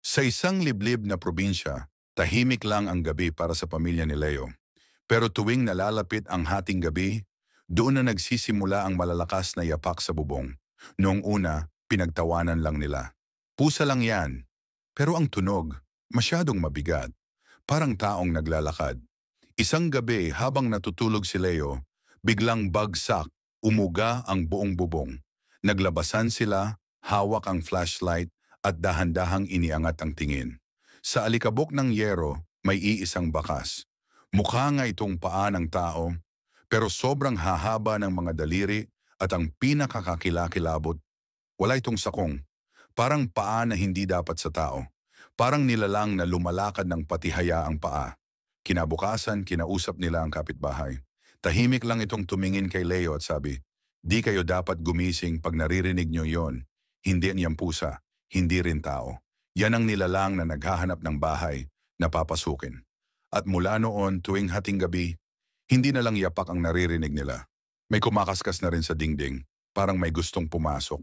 Sa isang liblib na probinsya, tahimik lang ang gabi para sa pamilya ni Leo. Pero tuwing nalalapit ang hating gabi, doon na nagsisimula ang malalakas na yapak sa bubong. Noong una, pinagtawanan lang nila. Pusa lang yan. Pero ang tunog, masyadong mabigat. Parang taong naglalakad. Isang gabi habang natutulog si Leo, biglang bagsak, umuga ang buong bubong. Naglabasan sila, hawak ang flashlight at dahan-dahang iniangat ang tingin. Sa alikabok ng yero, may iisang bakas. Mukha nga itong paa ng tao, pero sobrang hahaba ng mga daliri at ang pinakakakilakilabot, wala itong sakong. Parang paa na hindi dapat sa tao. Parang nilalang na lumalakad ng patihaya ang paa. Kinabukasan, kinausap nila ang kapitbahay. Tahimik lang itong tumingin kay Leo at sabi, "Di kayo dapat gumising pag naririnig nyo yon. Hindi niyang pusa, hindi rin tao. Yan ang nilalang na naghahanap ng bahay na papasukin." At mula noon, tuwing hating gabi, hindi na lang yapak ang naririnig nila. May kumakaskas na rin sa dingding, parang may gustong pumasok.